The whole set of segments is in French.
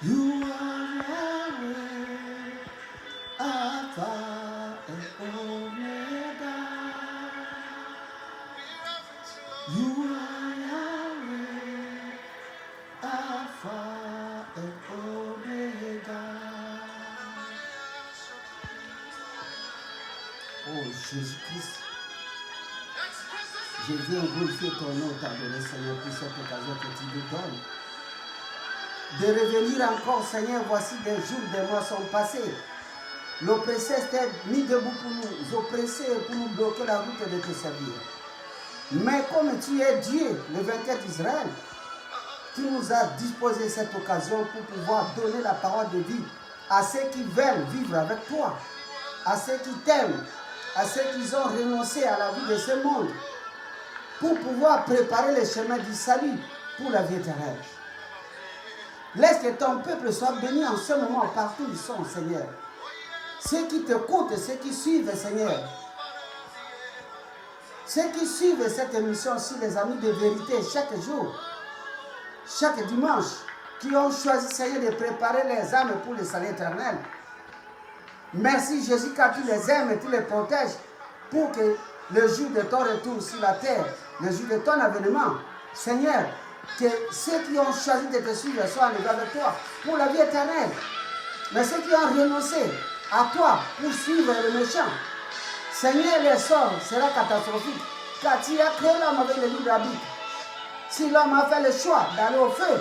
You are Yahweh, Alpha and Omega. You are Yahweh, Alpha and Omega. Oh Jésus-Christ, je viens glorifier ton nom, t'adorer Seigneur pour cette occasion que tu nous donnes. De revenir encore, Seigneur, voici des jours, des mois sont passés. L'oppresseur s'était mis debout pour nous oppresser, pour nous bloquer la route de te servir. Mais comme tu es Dieu, le vainqueur d'Israël, tu nous as disposé cette occasion pour pouvoir donner la parole de vie à ceux qui veulent vivre avec toi, à ceux qui t'aiment, à ceux qui ont renoncé à la vie de ce monde, pour pouvoir préparer le chemin du salut pour la vie éternelle. Laisse que ton peuple soit béni en ce moment partout où ils sont, Seigneur. Ceux qui t'écoutent, ceux qui suivent, Seigneur. Ceux qui suivent cette émission sur les amis de vérité chaque jour, chaque dimanche, qui ont choisi, Seigneur, de préparer les âmes pour le salut éternel. Merci Jésus car tu les aimes et tu les protèges pour que le jour de ton retour sur la terre, le jour de ton avènement, Seigneur, que ceux qui ont choisi de te suivre soient enlevés avec toi pour la vie éternelle. Mais ceux qui ont renoncé à toi pour suivre le méchant, Seigneur, le sort sera catastrophique car tu as créé l'homme avec le libre arbitre. Si l'homme a fait le choix d'aller au feu,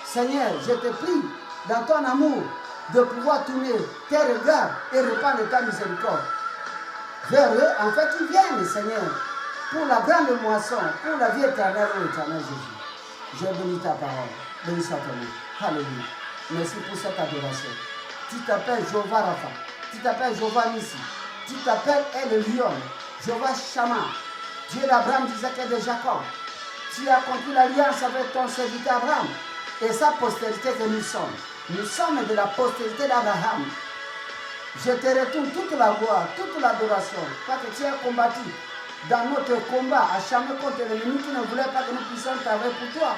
Seigneur, je te prie dans ton amour de pouvoir tourner tes regards et répandre ta miséricorde vers eux, en fait, qu'ils viennent, Seigneur, pour la grande moisson, pour la vie éternelle, ô éternel Jésus. Je bénis ta parole. Bénis ton nom. Alléluia. Merci pour cette adoration. Tu t'appelles Jéhovah Rapha. Tu t'appelles Jéhovah Nissi. Tu t'appelles El Lion. Jéhovah Shammah. Dieu d'Abraham, d'Isaac et de Jacob. Tu as conclu l'alliance avec ton serviteur Abraham et sa postérité que nous sommes. Nous sommes de la postérité d'Abraham. Je te retourne toute la gloire, toute l'adoration, parce que tu as combattu dans notre combat, acharné contre l'ennemi qui ne voulait pas que nous puissions travailler pour toi.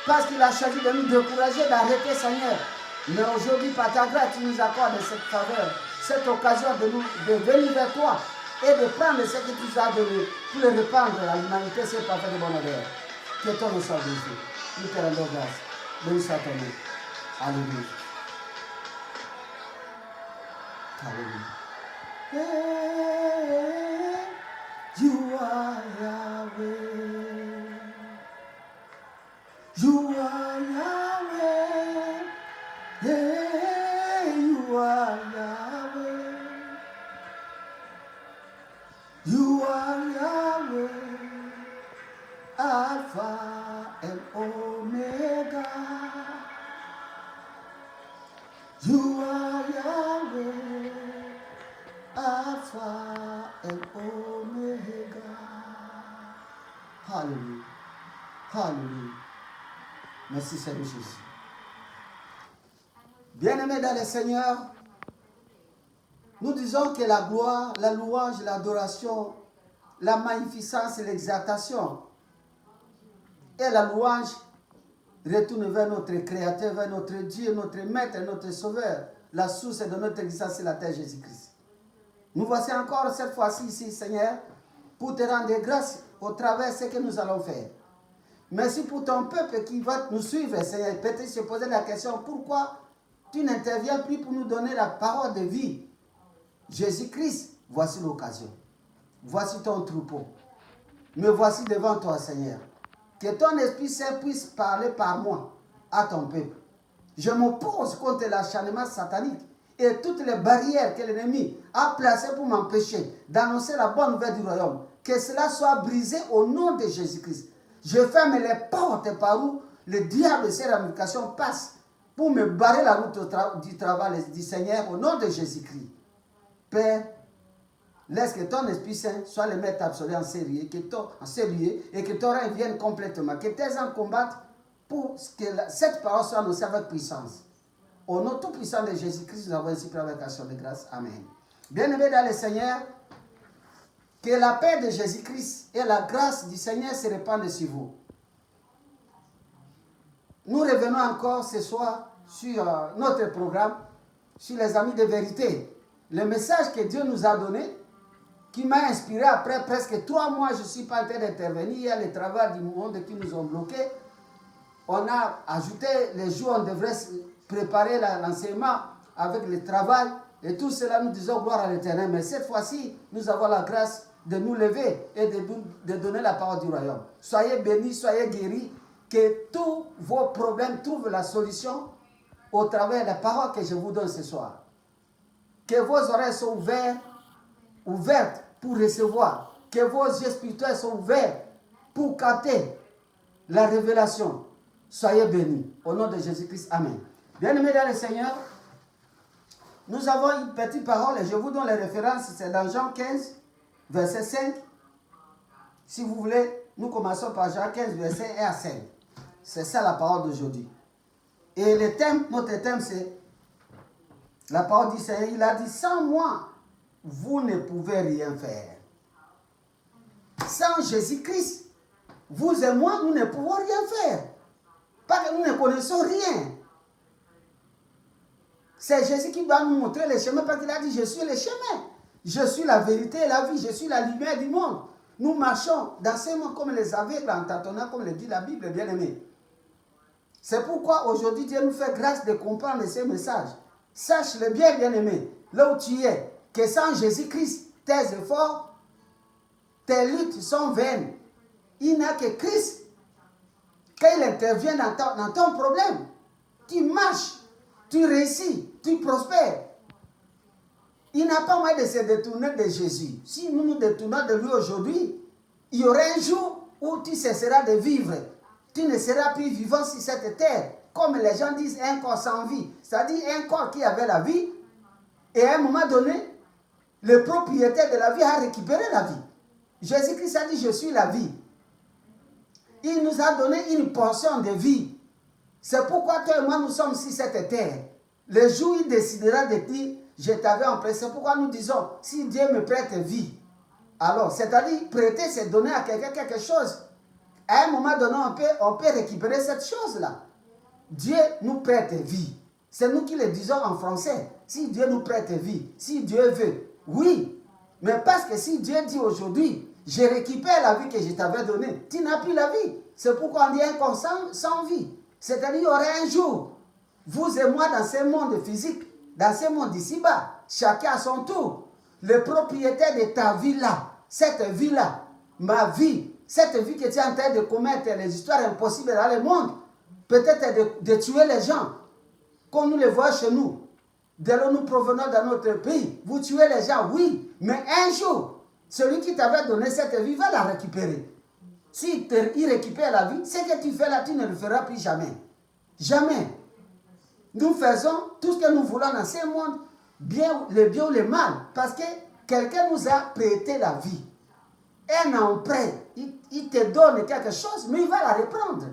Parce qu'il a choisi de nous décourager, d'arrêter, Seigneur. Mais aujourd'hui, par ta grâce, tu nous accordes cette faveur, cette occasion de venir vers toi et de prendre ce que tu nous as donné pour le répandre à l'humanité, c'est parfait de bonne odeur. Que ton nom soit béni. Nous te rendons grâce. Béni soit ton nom. Alléluia. Alléluia. Hey, you are Yahweh. You are Yahweh. Yeah, you are Yahweh. You are Yahweh. Alpha and Omega. You are Yahweh, Alpha and Omega. Hallelujah. Hallelujah. Merci Seigneur Jésus. Bien-aimés dans le Seigneur, nous disons que la gloire, la louange, l'adoration, la magnificence et l'exaltation et la louange retourne vers notre Créateur, vers notre Dieu, notre Maître, notre Sauveur, la source de notre existence sur la terre, Jésus-Christ. Nous voici encore cette fois-ci ici, Seigneur, pour te rendre grâce au travers de ce que nous allons faire. Merci pour ton peuple qui va nous suivre, Seigneur. Peut-être se poser la question, pourquoi tu n'interviens plus pour nous donner la parole de vie? Jésus-Christ, voici l'occasion. Voici ton troupeau. Me voici devant toi, Seigneur. Que ton Esprit Saint puisse parler par moi à ton peuple. Je m'oppose contre l'acharnement satanique et toutes les barrières que l'ennemi a placées pour m'empêcher d'annoncer la bonne nouvelle du royaume. Que cela soit brisé au nom de Jésus-Christ. Je ferme les portes par où le diable et ses ramifications passent pour me barrer la route du travail du Seigneur au nom de Jésus-Christ. Père, laisse que ton Esprit Saint soit le maître absolu en ces lieux, et que ton règne vienne complètement. Que tes âmes combattent pour que cette parole soit annoncée avec puissance. Au nom tout puissant de Jésus-Christ, nous avons ainsi pris avec action de grâce. Amen. Bien-aimés dans le Seigneur, que la paix de Jésus-Christ et la grâce du Seigneur se répandent sur vous. Nous revenons encore ce soir sur notre programme, sur les amis de vérité. Le message que Dieu nous a donné, qui m'a inspiré après presque 3 mois, je ne suis pas en train d'intervenir. Il y a les travaux du monde qui nous ont bloqués. On a ajouté les jours, on devrait préparer l'enseignement avec le travail. Et tout cela, nous disons gloire à l'Éternel. Mais cette fois-ci, nous avons la grâce de nous lever et de donner la parole du royaume. Soyez bénis, soyez guéris, que tous vos problèmes trouvent la solution au travers de la parole que je vous donne ce soir. Que vos oreilles soient ouvertes pour recevoir. Que vos yeux spirituels soient ouverts pour capter la révélation. Soyez bénis. Au nom de Jésus-Christ, amen. Bien-aimés dans le Seigneur, nous avons une petite parole et je vous donne les références. C'est dans Jean 15, verset 5. Si vous voulez, nous commençons par Jean 15, verset 1 à 5. C'est ça la parole d'aujourd'hui. Et le thème, notre thème, c'est la parole du Seigneur. Il a dit, sans moi, vous ne pouvez rien faire. Sans Jésus-Christ, vous et moi, nous ne pouvons rien faire. Parce que nous ne connaissons rien. C'est Jésus qui doit nous montrer le chemin parce qu'il a dit, je suis le chemin. Je suis la vérité et la vie. Je suis la lumière du monde. Nous marchons dans ce monde comme les aveugles en tâtonnant, comme le dit la Bible, bien-aimé. C'est pourquoi aujourd'hui Dieu nous fait grâce de comprendre ces messages. Sache-le bien, bien-aimé, là où tu es, que sans Jésus-Christ, tes efforts, tes luttes sont vaines. Il n'y a que Christ. Quand il intervient dans ton problème, tu marches, tu réussis, tu prospères. Il n'a pas moyen de se détourner de Jésus. Si nous nous détournons de lui aujourd'hui, il y aura un jour où tu cesseras de vivre. Tu ne seras plus vivant sur cette terre. Comme les gens disent, un corps sans vie. C'est-à-dire un corps qui avait la vie. Et à un moment donné, le propriétaire de la vie a récupéré la vie. Jésus-Christ a dit, je suis la vie. Il nous a donné une portion de vie. C'est pourquoi toi et moi, nous sommes sur cette terre. Le jour où il décidera de dire, je t'avais emprunté. C'est pourquoi nous disons, si Dieu me prête vie, alors, c'est-à-dire, prêter, c'est donner à quelqu'un quelque chose. À un moment donné, on peut récupérer cette chose-là. Dieu nous prête vie. C'est nous qui le disons en français. Si Dieu nous prête vie, si Dieu veut, oui. Mais parce que si Dieu dit aujourd'hui, je récupère la vie que je t'avais donnée, tu n'as plus la vie. C'est pourquoi on dit un corps sans vie. C'est-à-dire, il y aura un jour, vous et moi dans ce monde physique, dans ce monde ici-bas, chacun à son tour, le propriétaire de ta vie-là, cette vie-là, ma vie, cette vie que tu es en train de commettre, les histoires impossibles dans le monde, peut-être de tuer les gens, comme nous les voyons chez nous. Dès que nous provenons dans notre pays, vous tuez les gens, oui, mais un jour, celui qui t'avait donné cette vie va la récupérer. Si il récupère la vie, ce que tu fais là, tu ne le feras plus jamais. Jamais. Nous faisons tout ce que nous voulons dans ce monde, le bien ou le mal, parce que quelqu'un nous a prêté la vie. Un emprunt, il te donne quelque chose, mais il va la reprendre.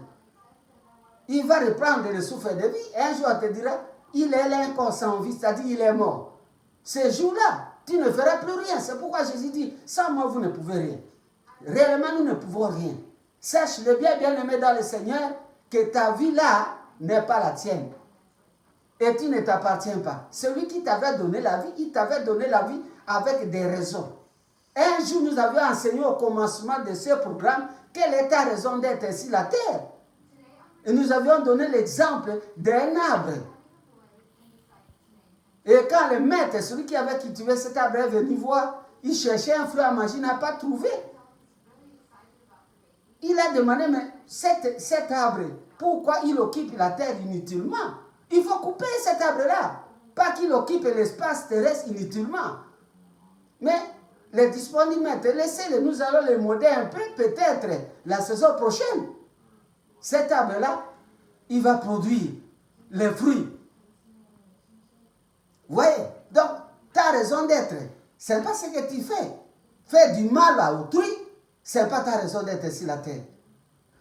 Il va reprendre le souffle de vie, et un jour, on te dira, il est là encore sans vie, c'est-à-dire il est mort. Ce jour-là, tu ne feras plus rien. C'est pourquoi Jésus dit, sans moi, vous ne pouvez rien. Réellement, nous ne pouvons rien. Sache-le bien, bien-aimé dans le Seigneur, que ta vie-là n'est pas la tienne. Et tu ne t'appartiens pas. Celui qui t'avait donné la vie, il t'avait donné la vie avec des raisons. Un jour, nous avions enseigné au commencement de ce programme quelle est ta raison d'être sur la terre. Et nous avions donné l'exemple d'un arbre. Et quand le maître, celui qui avait cultivé cet arbre, est venu voir, il cherchait un fruit à manger, il n'a pas trouvé. Il a demandé, mais cet arbre, pourquoi il occupe la terre inutilement? Il faut couper cet arbre-là, pas qu'il occupe l'espace terrestre inutilement. Mais les disponibles maîtres, laissez-le, nous allons les modérer un peu, peut-être la saison prochaine. Cet arbre-là, il va produire les fruits. Vous voyez? Donc, tu as raison d'être. Ce n'est pas ce que tu fais. Faire du mal à autrui, ce n'est pas ta raison d'être sur la terre.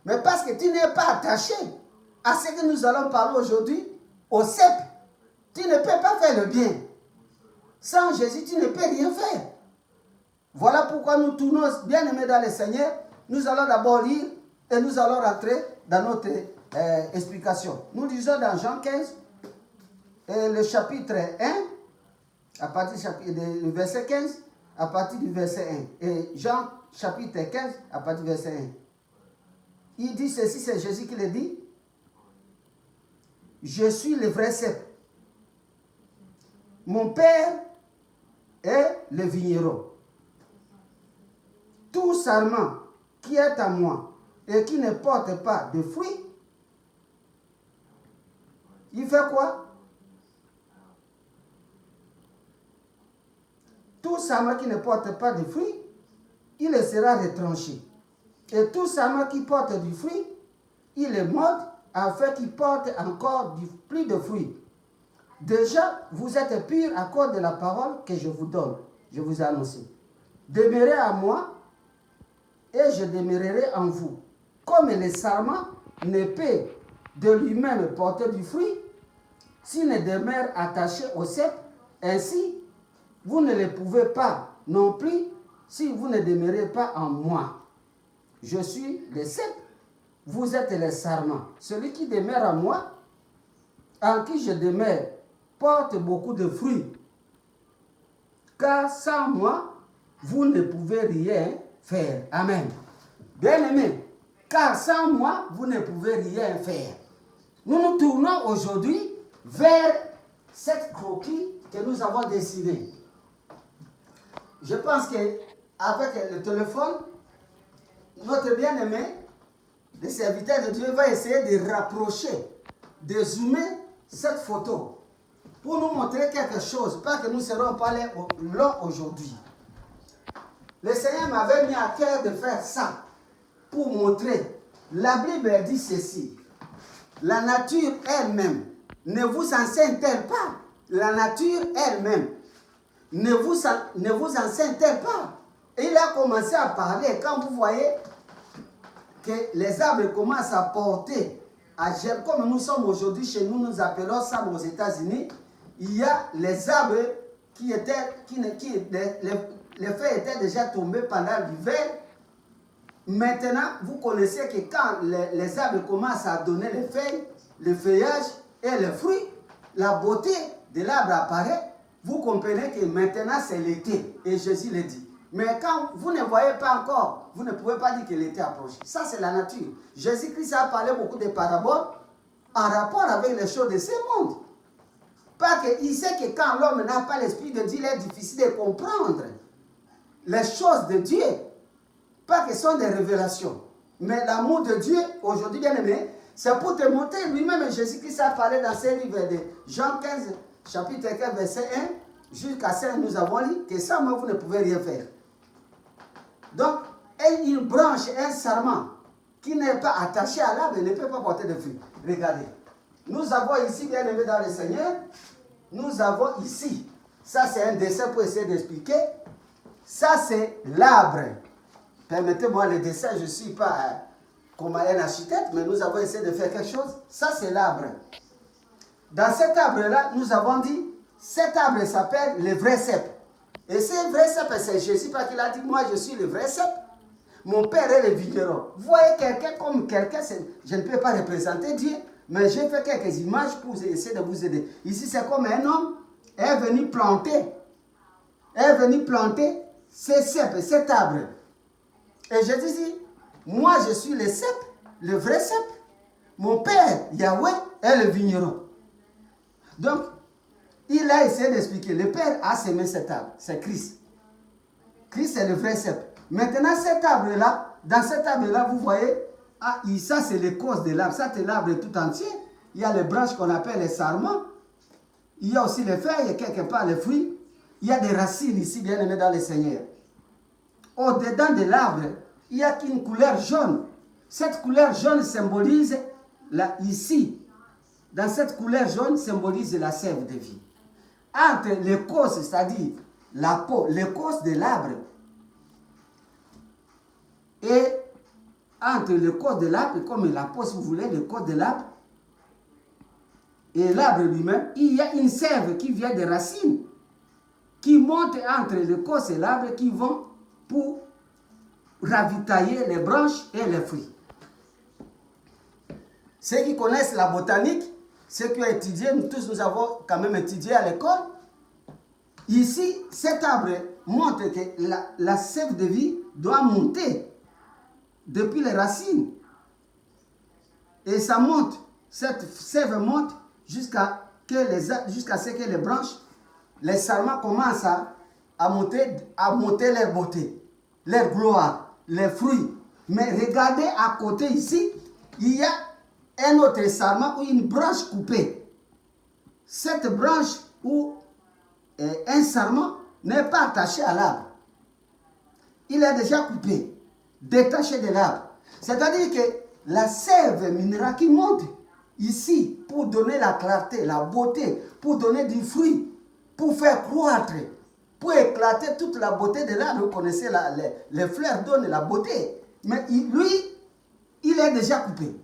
Mais parce que tu n'es pas attaché à ce que nous allons parler aujourd'hui, au CEP, tu ne peux pas faire le bien. Sans Jésus, tu ne peux rien faire. Voilà pourquoi nous tournons, bien aimés dans le Seigneur, nous allons d'abord lire et nous allons rentrer dans notre explication. Nous lisons dans Jean 15, et le chapitre 1, à partir du verset 15, à partir du verset 1. Et Jean, chapitre 15, à partir du verset 1. Il dit ceci, c'est Jésus qui le dit. Je suis le vrai cep. Mon Père est le vigneron. Tout sarment qui est à moi et qui ne porte pas de fruits, il fait quoi? Tout sarment qui ne porte pas de fruits, il le sera retranché. Et tout sarment qui porte du fruit, il le morde afin qu'il porte encore plus de fruits. Déjà, vous êtes purs à cause de la parole que je vous donne. Je vous ai annoncé. Demeurez à moi et je demeurerai en vous. Comme le sarment ne peut de lui-même porter du fruit, s'il ne demeure attaché au cep, ainsi, vous ne le pouvez pas non plus si vous ne demeurez pas en moi. Je suis le cep, vous êtes le sarment. Celui qui demeure en moi, en qui je demeure, porte beaucoup de fruits. Car sans moi, vous ne pouvez rien faire. Amen. Bien-aimés, car sans moi, vous ne pouvez rien faire. Nous nous tournons aujourd'hui vers cette croquis que nous avons dessinée. Je pense qu'avec le téléphone, notre bien-aimé, le serviteur de Dieu, va essayer de rapprocher, de zoomer cette photo pour nous montrer quelque chose, pas que nous ne serons pas là aujourd'hui. Le Seigneur m'avait mis à cœur de faire ça pour montrer. La Bible dit ceci. La nature elle-même ne vous enseigne-t-elle pas? La nature elle-même ne vous enseigne-t-elle pas? Et il a commencé à parler. Quand vous voyez que les arbres commencent à porter, comme nous sommes aujourd'hui chez nous, nous appelons ça aux États-Unis, il y a les arbres qui étaient, les feuilles étaient déjà tombées pendant l'hiver. Maintenant, vous connaissez que quand les arbres commencent à donner les feuilles, le feuillage et les fruits, la beauté de l'arbre apparaît. Vous comprenez que maintenant c'est l'été. Et Jésus le dit. Mais quand vous ne voyez pas encore, vous ne pouvez pas dire que l'été approche. Ça, c'est la nature. Jésus-Christ a parlé beaucoup de paraboles en rapport avec les choses de ce monde. Parce qu'il sait que quand l'homme n'a pas l'esprit de Dieu, il est difficile de comprendre les choses de Dieu. Pas que ce sont des révélations. Mais l'amour de Dieu, aujourd'hui, bien aimé, c'est pour te montrer lui-même. Jésus-Christ a parlé dans ce livre de Jean 15, chapitre 15, verset 1, jusqu'à 5, nous avons lu que sans moi, vous ne pouvez rien faire. Donc, une branche, un sarment qui n'est pas attaché à l'arbre ne peut pas porter de fruits. Regardez. Nous avons ici, bien aimé dans le Seigneur, nous avons ici, ça c'est un dessin pour essayer d'expliquer, ça c'est l'arbre. Permettez-moi le dessin, je ne suis pas comme un architecte, mais nous avons essayé de faire quelque chose. Ça c'est l'arbre. Dans cet arbre-là, nous avons dit, cet arbre s'appelle le vrai cep. Et ce vrai cep, c'est Jésus, parce qu'il a dit, moi je suis le vrai cep. Mon père est le vigneron. Vous voyez quelqu'un comme quelqu'un, je ne peux pas représenter Dieu, mais j'ai fait quelques images pour essayer de vous aider. Ici, c'est comme un homme est venu planter. Est venu planter ce cep, cet arbre. Et je dis, moi je suis le cep, le vrai cep. Mon père, Yahweh, est le vigneron. Donc, il a essayé d'expliquer. Le père a semé cet arbre, c'est Christ. Christ est le vrai cep. Maintenant, cet arbre-là, dans cet arbre-là, vous voyez, ça c'est l'écorce de l'arbre. Ça c'est l'arbre tout entier. Il y a les branches qu'on appelle les sarments. Il y a aussi les feuilles et quelque part les fruits. Il y a des racines ici, bien aimées dans le Seigneur. Au-dedans de l'arbre, il y a une couleur jaune. Cette couleur jaune symbolise, ici, dans cette couleur jaune, symbolise la sève de vie. Entre l'écorce, c'est-à-dire la peau, l'écorce de l'arbre, et entre l'écorce de l'arbre, comme la peau, si vous voulez, l'écorce de l'arbre, et l'arbre lui-même, il y a une sève qui vient des racines, qui monte entre l'écorce et l'arbre, qui vont pour ravitailler les branches et les fruits. Ceux qui connaissent la botanique, ceux qui ont étudié, nous tous nous avons quand même étudié à l'école. Ici, cet arbre montre que la sève de vie doit monter depuis les racines. Et ça monte, cette sève monte jusqu'à ce que les branches, les sarments commencent à monter leur beauté, leur gloire, les fruits. Mais regardez à côté ici, il y a un autre sarment ou une branche coupée. Cette branche ou un sarment n'est pas attaché à l'arbre. Il est déjà coupé, détaché de l'arbre. C'est-à-dire que la sève minérale qui monte ici pour donner la clarté, la beauté, pour donner du fruit, pour faire croître, pour éclater toute la beauté de l'arbre. Vous connaissez, les fleurs donnent la beauté. Mais lui, il est déjà coupé.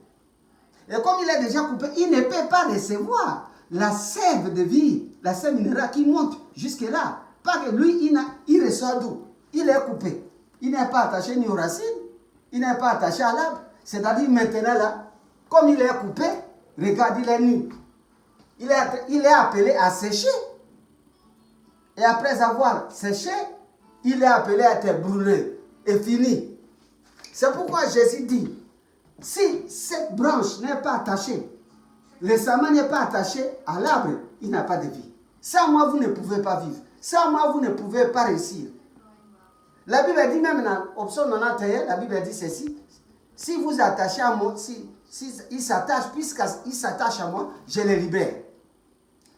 Et comme il est déjà coupé, il ne peut pas recevoir la sève de vie, la sève minérale qui monte jusque-là. Parce que lui, il reçoit d'où? Il est coupé. Il n'est pas attaché ni aux racines, il n'est pas attaché à l'arbre. C'est-à-dire maintenant là, comme il est coupé, regarde, il est nu. Il est appelé à sécher. Et après avoir séché, il est appelé à être brûlé et fini. C'est pourquoi Jésus dit, si cette branche n'est pas attachée, le sarment n'est pas attaché à l'arbre, il n'a pas de vie. Sans moi, vous ne pouvez pas vivre. Sans moi, vous ne pouvez pas réussir. La Bible dit même dans Psaume 91, la Bible dit ceci, si vous attachez à moi, si il s'attache, puisqu'il s'attache à moi, je le libère.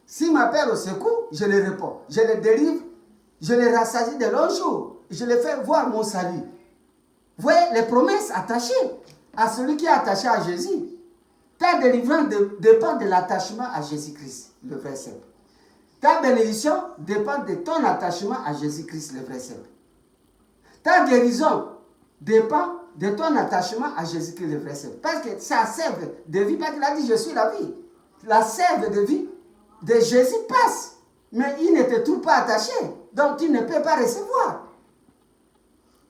S'il m'appelle au secours, je le réponds. Je le délivre, je le rassasie de longs jours. Je le fais voir mon salut. Vous voyez, les promesses attachées à celui qui est attaché à Jésus. Ta délivrance dépend de l'attachement à Jésus-Christ, le vrai simple. Ta bénédiction dépend de ton attachement à Jésus-Christ, le vrai simple. Ta guérison dépend de ton attachement à Jésus-Christ, le vrai simple. Parce que sa sève de vie, parce qu'il a dit, je suis la vie. La sève de vie de Jésus passe, mais il ne te trouve pas attaché, donc tu ne peux pas recevoir.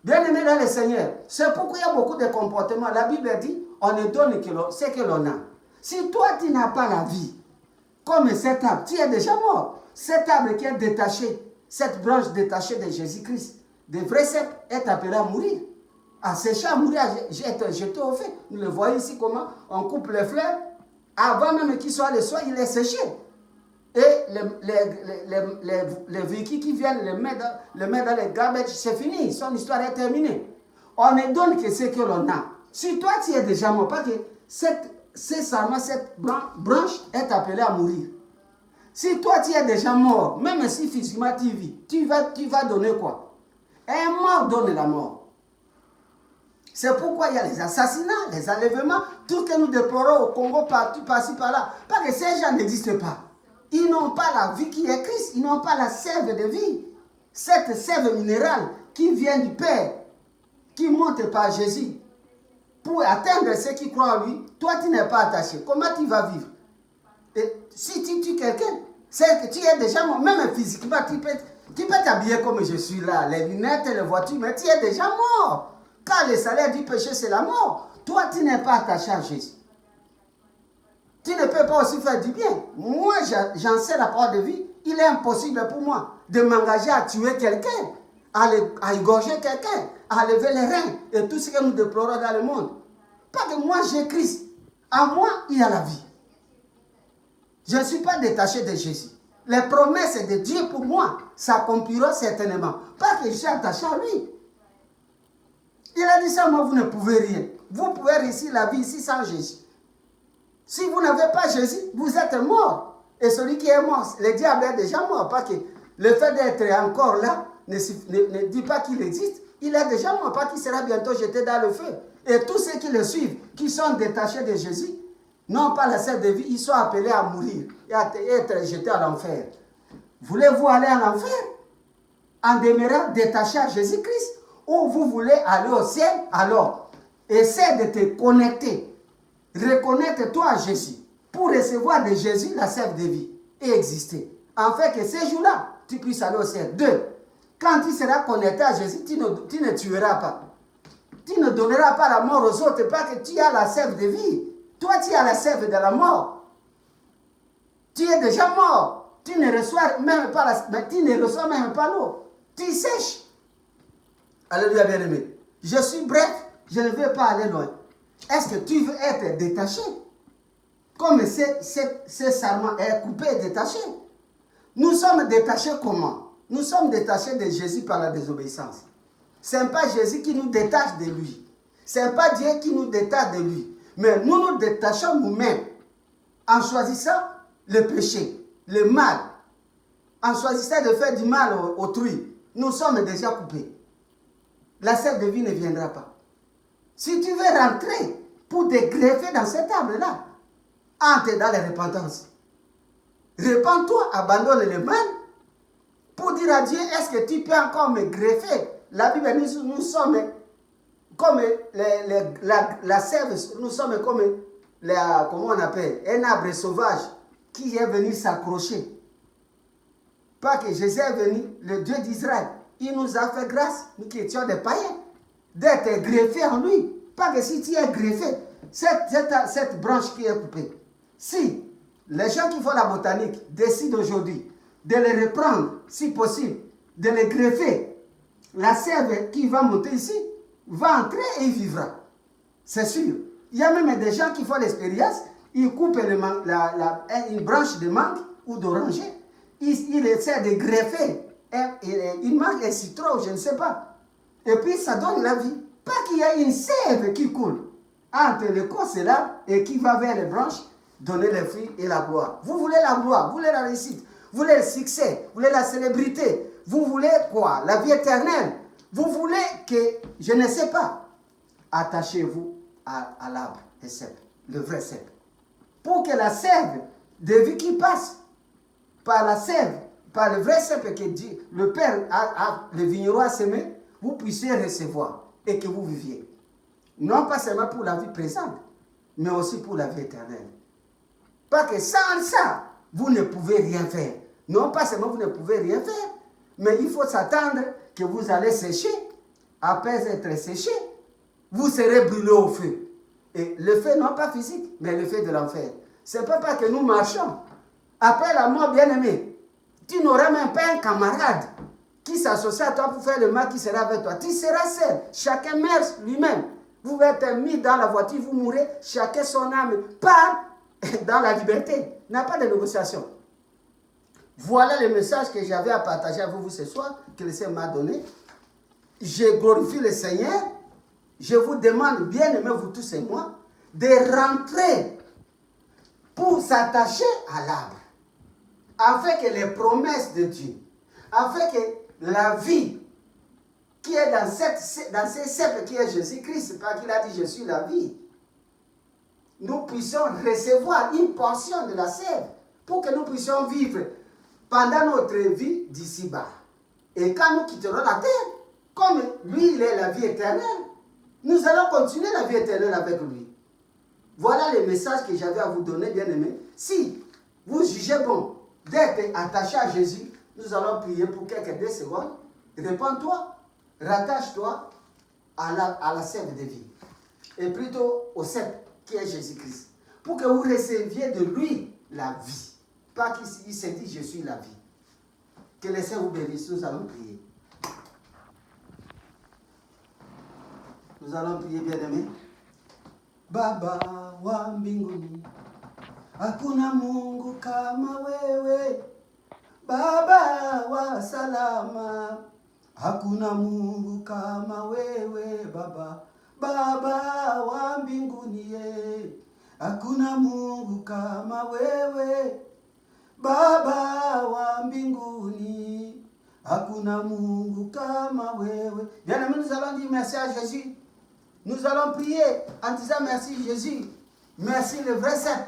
Bien-aimé dans le Seigneur, c'est pourquoi il y a beaucoup de comportements. La Bible dit, on ne donne que ce que l'on a. Si toi, tu n'as pas la vie, comme cet arbre, tu es déjà mort. Cet arbre qui est détaché, cette branche détachée de Jésus-Christ, de vrai cèpe, est appelé à mourir. À sécher, à mourir, à être jeté au feu. Nous le voyons ici comment on coupe les fleurs. Avant même qu'il soit le soir, il est séché. Et les véhicules qui viennent le mettre dans les garbage, c'est fini, son histoire est terminée. On ne donne que ce que l'on a. Si toi tu es déjà mort, parce que cette branche est appelée à mourir. Si toi tu es déjà mort, même si physiquement tu vis, tu vas donner quoi? Un mort donne la mort. C'est pourquoi il y a les assassinats, les enlèvements, tout ce que nous déplorons au Congo, partout, par-ci, par-là. Parce que ces gens n'existent pas. Ils n'ont pas la vie qui est Christ. Ils n'ont pas la sève de vie. Cette sève minérale qui vient du Père, qui monte par Jésus, pour atteindre ceux qui croient en lui, toi tu n'es pas attaché. Comment tu vas vivre? Et si tu tues quelqu'un, c'est que tu es déjà mort. Même physiquement, tu peux t'habiller comme je suis là, les lunettes, les voitures, mais tu es déjà mort. Car le salaire du péché, c'est la mort. Toi, tu n'es pas attaché à Jésus. Tu ne peux pas aussi faire du bien. Moi, j'enseigne la parole de vie. Il est impossible pour moi de m'engager à tuer quelqu'un, à égorger quelqu'un, à lever les reins et tout ce que nous déplorons dans le monde. Parce que moi, j'ai Christ. En moi, il y a la vie. Je ne suis pas détaché de Jésus. Les promesses de Dieu pour moi s'accompliront certainement. Parce que je suis attaché à lui. Il a dit ça, moi, vous ne pouvez rien. Vous pouvez réussir la vie ici sans Jésus. Si vous n'avez pas Jésus, vous êtes mort. Et celui qui est mort, le diable est déjà mort. Parce que le fait d'être encore là ne dit pas qu'il existe. Il est déjà mort, parce qu'il sera bientôt jeté dans le feu. Et tous ceux qui le suivent, qui sont détachés de Jésus, n'ont pas la sève de vie, ils sont appelés à mourir et à être jetés à l'enfer. Voulez-vous aller à l'enfer en demeurant détaché à Jésus-Christ? Ou vous voulez aller au ciel? Alors, essaie de te connecter. Reconnecte-toi à Jésus pour recevoir de Jésus la sève de vie et exister. En fait, que ces jours-là, tu puisses aller au ciel. 2. Quand tu seras connecté à Jésus, tu ne tueras pas. Tu ne donneras pas la mort aux autres parce que tu as la sève de vie. Toi, tu as la sève de la mort. Tu es déjà mort. Tu ne reçois même pas l'eau. Tu sèches. Alléluia, bien-aimé. Je suis bref, je ne veux pas aller loin. Est-ce que tu veux être détaché? Comme ce sarment est coupé et détaché. Nous sommes détachés comment? Nous sommes détachés de Jésus par la désobéissance. Ce n'est pas Jésus qui nous détache de lui. Ce n'est pas Dieu qui nous détache de lui. Mais nous nous détachons nous-mêmes en choisissant le péché, le mal. En choisissant de faire du mal autrui. Nous sommes déjà coupés. La sève de vie ne viendra pas. Si tu veux rentrer pour te greffer dans cet arbre-là, entre dans la repentance. Repends-toi, abandonne le mal pour dire à Dieu, est-ce que tu peux encore me greffer? La Bible, nous sommes comme la sève, nous sommes comme, comment on appelle, un arbre sauvage qui est venu s'accrocher. Pas que Jésus est venu, le Dieu d'Israël, il nous a fait grâce, nous qui étions des païens, d'être greffés en lui. Pas que si tu es greffé, cette branche qui est coupée, si les gens qui font la botanique décident aujourd'hui de les reprendre, si possible, de les greffer, la sève qui va monter ici va entrer et il vivra. C'est sûr. Il y a même des gens qui font l'expérience, ils coupent une branche de mangue ou d'oranger, ils essaient de greffer une mangue, un citron, je ne sais pas. Et puis ça donne la vie. Pas qu'il y ait une sève qui coule entre le corps et l'arbre et qui va vers les branches, donner les fruits et la gloire. Vous voulez la gloire, vous voulez la réussite, vous voulez le succès, vous voulez la célébrité, vous voulez quoi? La vie éternelle. Vous voulez que, je ne sais pas, attachez-vous à l'arbre, le cèpe, le vrai cèpe. Pour que la sève de vie qui passe par la sève, par le vrai cèpe que Dieu, le Père, le vigneron a semé, vous puissiez recevoir et que vous viviez. Non pas seulement pour la vie présente, mais aussi pour la vie éternelle. Pas que sans ça, vous ne pouvez rien faire. Non pas seulement vous ne pouvez rien faire, mais il faut s'attendre que vous allez sécher. Après être séché, vous serez brûlé au feu. Et le feu non pas physique, mais le feu de l'enfer. Ce n'est pas que nous marchons. Après la mort, bien-aimé, tu n'auras même pas un camarade qui s'associe à toi pour faire le mal qui sera avec toi. Tu seras seul. Chacun meurt lui-même. Vous êtes mis dans la voiture, vous mourrez, chacun son âme part dans la liberté. Il n'y a pas de négociation. Voilà le message que j'avais à partager avec vous ce soir, que le Seigneur m'a donné. Je glorifie le Seigneur. Je vous demande, bien aimés vous tous et moi, de rentrer pour s'attacher à l'arbre. Afin que les promesses de Dieu, afin que la vie qui est dans ces cèpes qui est Jésus-Christ, pas qu'il a dit je suis la vie, nous puissions recevoir une portion de la sève pour que nous puissions vivre pendant notre vie d'ici-bas. Et quand nous quitterons la terre, comme lui, il est la vie éternelle, nous allons continuer la vie éternelle avec lui. Voilà le message que j'avais à vous donner, bien-aimés. Si vous jugez bon d'être attaché à Jésus, nous allons prier pour quelques 2 secondes. Répands-toi, rattache-toi à la sève de vie. Et plutôt au cèpe qui est Jésus-Christ. Pour que vous receviez de lui la vie. Pas qu'il s'est dit, je suis la vie. Que le Seigneur vous bénisse, nous allons prier. Nous allons prier, bien-aimés. Baba wa mbinguni, hakuna Mungu kama wewe. Baba wa salama, hakuna Mungu kama wewe. Baba wa mbinguni, hakuna Mungu kama wewe. Baba wa mbinguni, hakuna Mungu kama wewe. Bien-aimés, nous allons dire merci à Jésus. Nous allons prier en disant merci Jésus. Merci le vrai Saint.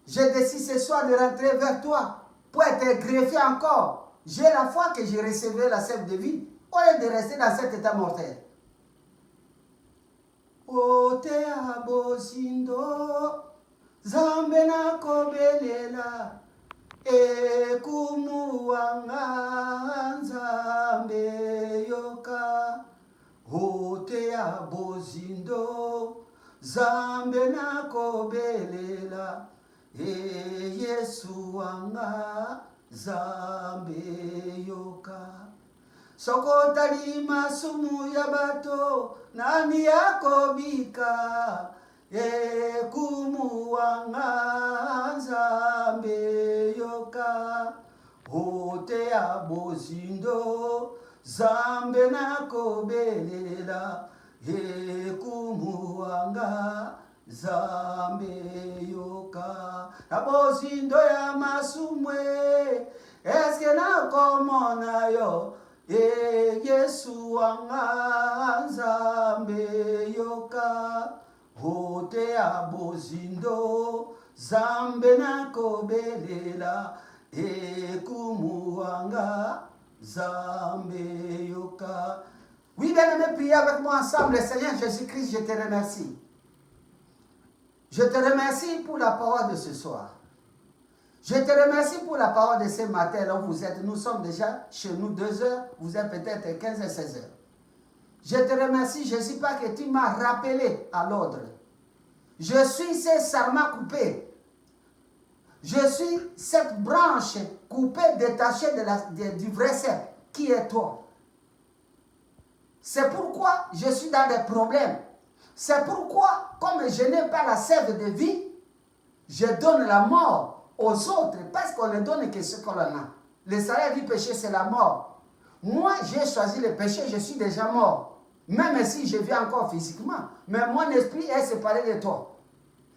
Je décide ce soir de rentrer vers toi pour être greffé encore. J'ai la foi que j'ai recevrai la sève de vie au lieu de rester dans cet état mortel. Ote abozindo zambena kobelela ekumuwanga nzambe yoka. Ote ya bozindo zambe na kobelela Yesu wanga Zambe yoka. Soko tali masumu ya bato nani yakobika. Kumu wanga Zambe yoka. Hote abozindo Zambe nakobelela. Kumu wanga Zambe yoka. Abozindo ya masumwe eske nakomona yo. Yesu wanga Zambe yoka. Hote abozindo Zambe nakobelela. Kumu wanga Zambe yoka. Oui, bien-aimés, priez avec moi ensemble. Seigneur Jésus-Christ, je te remercie. Je te remercie pour la parole de ce soir. Je te remercie pour la parole de ce matin. Là où vous êtes, nous sommes déjà chez nous 2 heures. Vous êtes peut-être 15 et 16 heures. Je te remercie, Jésus, parce que tu m'as rappelé à l'ordre. Je suis ce sarment coupé. Je suis cette branche coupée, détachée du vrai cep, qui est toi. C'est pourquoi je suis dans des problèmes. C'est pourquoi, comme je n'ai pas la sève de vie, je donne la mort aux autres, parce qu'on ne donne que ce qu'on a. Le salaire du péché, c'est la mort. Moi, j'ai choisi le péché, je suis déjà mort. Même si je vis encore physiquement, mais mon esprit est séparé de toi.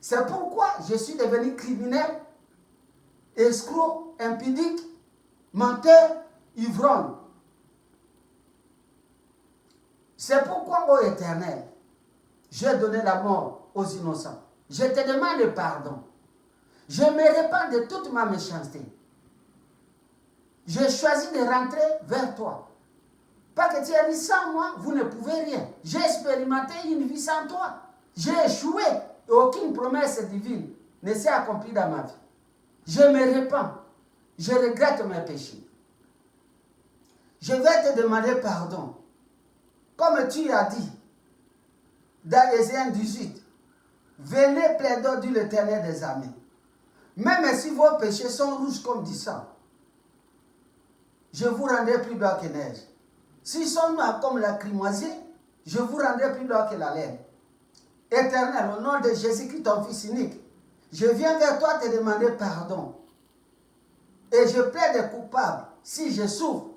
C'est pourquoi je suis devenu criminel, escroc, impudique, menteur, ivrogne. C'est pourquoi, ô Éternel, j'ai donné la mort aux innocents. Je te demande pardon. Je me répands de toute ma méchanceté. J'ai choisi de rentrer vers toi. Parce que tu as dit sans moi, vous ne pouvez rien. J'ai expérimenté une vie sans toi. J'ai échoué et aucune promesse divine ne s'est accomplie dans ma vie. Je me répands. Je regrette mes péchés. Je vais te demander pardon. Comme tu as dit dans Ésaïe 18, venez plaider dit l'Éternel des armées. Même si vos péchés sont rouges comme du sang, je vous rendrai plus blanc que neige. S'ils sont noirs comme la crimoisie, je vous rendrai plus blanc que la laine. Éternel, au nom de Jésus-Christ, ton Fils unique, je viens vers toi te demander pardon. Et je plaide coupable. Si je souffre,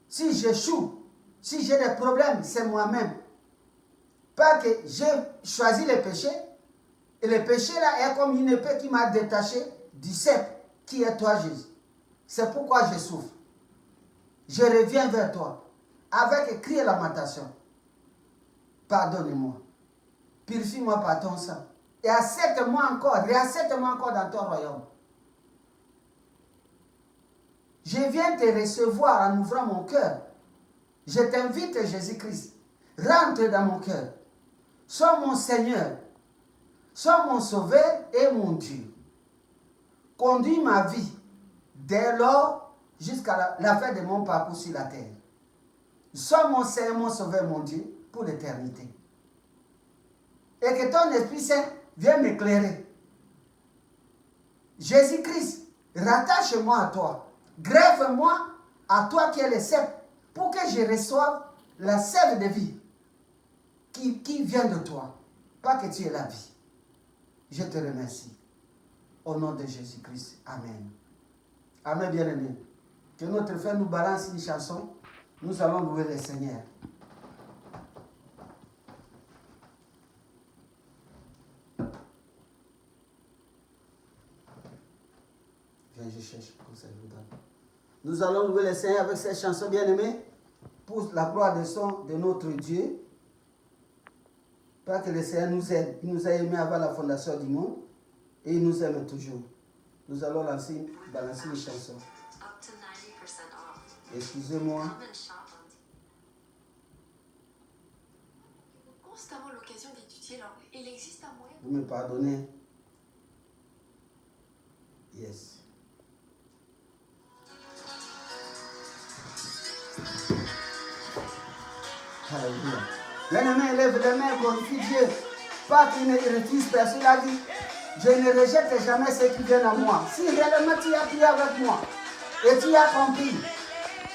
si j'échoue, si j'ai des problèmes, c'est moi-même. Pas que j'ai choisi le péché, et le péché là est comme une épée qui m'a détaché du cep qui est toi, Jésus. C'est pourquoi je souffre. Je reviens vers toi avec cri et lamentation. Pardonne-moi. Purifie-moi par ton sang. Et accepte-moi encore, réaccepte-moi encore dans ton royaume. Je viens te recevoir en ouvrant mon cœur. Je t'invite, Jésus-Christ, rentre dans mon cœur. Sois mon Seigneur. Sois mon Sauveur et mon Dieu. Conduis ma vie dès lors jusqu'à la fin de mon parcours sur la terre. Sois mon Seigneur, mon Sauveur, mon Dieu, pour l'éternité. Et que ton Esprit Saint vienne m'éclairer. Jésus-Christ, rattache-moi à toi. Greffe-moi à toi qui es le cep, pour que je reçoive la sève de vie qui vient de toi. Pas que tu es la vie. Je te remercie. Au nom de Jésus-Christ. Amen. Amen, bien-aimé. Que notre frère nous balance une chanson. Nous allons louer le Seigneur. Viens, je cherche comme ça, je vous donne. Nous allons louer le Seigneur avec cette chanson, bien-aimée, pour la gloire de notre Dieu. Parce que le Seigneur nous aide. Il nous a aimés avant la fondation du monde et il nous aime toujours. Nous allons balancer une chanson. Excusez-moi. Constamment l'occasion d'étudier l'anglais. Il existe un moyen. Vous me pardonnez? Yes. Alléluia. Bien-aimé, lève les mains, glorifie Dieu. Pas qu'il ne refuse personne la vie. je ne rejette jamais ceux qui viennent à moi. Si réellement tu as prié avec moi et tu as compris,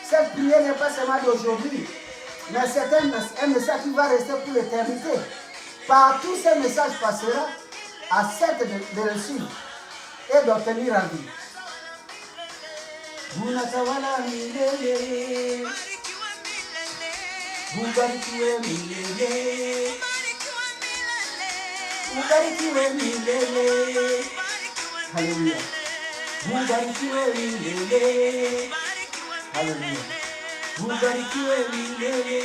cette prière n'est pas seulement d'aujourd'hui, mais c'est un message qui va rester pour l'éternité. Par tous ces messages passera, accepte de le suivre et d'obtenir la vie. Unatawala milele, ubarikiwe milele, ubarikiwe milele, haleluya, ubarikiwe milele, haleluya, ubarikiwe milele,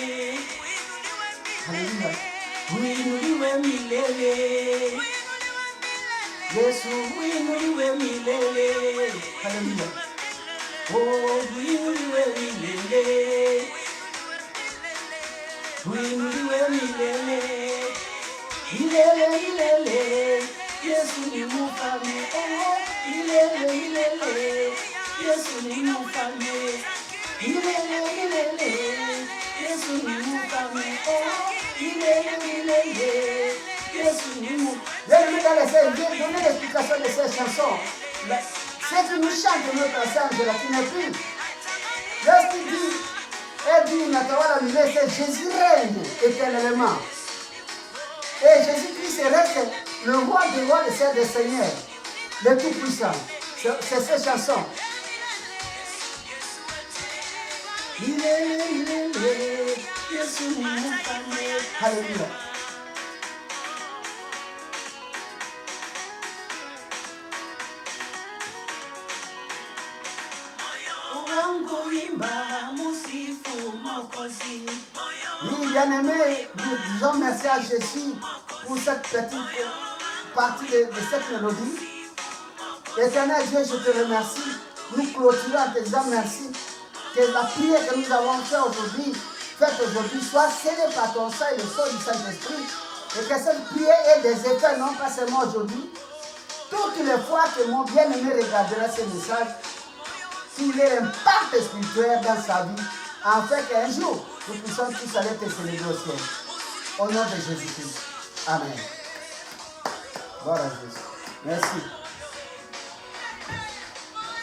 haleluya, uinuliwe milele, Yesu uinuliwe milele, haleluya. Oh, uinuliwe milele, uinuliwe milele, milele milele, Yesu ni mfalme. Oh, milele milele, Yesu ni mfalme. Milele milele, Yesu ni mfalme. Oh, milele milele, Yesu ni mfalme. Je vais donner l'explication de ces chansons. C'est qui nous chante notre ensemble, qui n'est plus. Lorsqu'il dit, elle dit, Natawala Milé, c'est Jésus règne éternellement. Et Jésus-Christ reste le roi des rois et des seigneurs, le Tout-Puissant. C'est ces chansons. Alléluia. Oui, bien-aimés, nous disons merci à Jésus pour cette petite partie de cette mélodie. Éternel Dieu, je te remercie. Nous clôturons en te disant merci. Que la prière que nous avons faite aujourd'hui, soit scellée par ton sang et le sang du Saint-Esprit. Et que cette prière ait des effets, non pas seulement aujourd'hui. Toutes les fois que mon bien-aimé regardera ce message, qu'il ait un impact spirituel dans sa vie, afin qu'un jour, nous puissions tous aller te célébrer au ciel. Au nom de Jésus-Christ. Amen. Gloire à Jésus. Merci.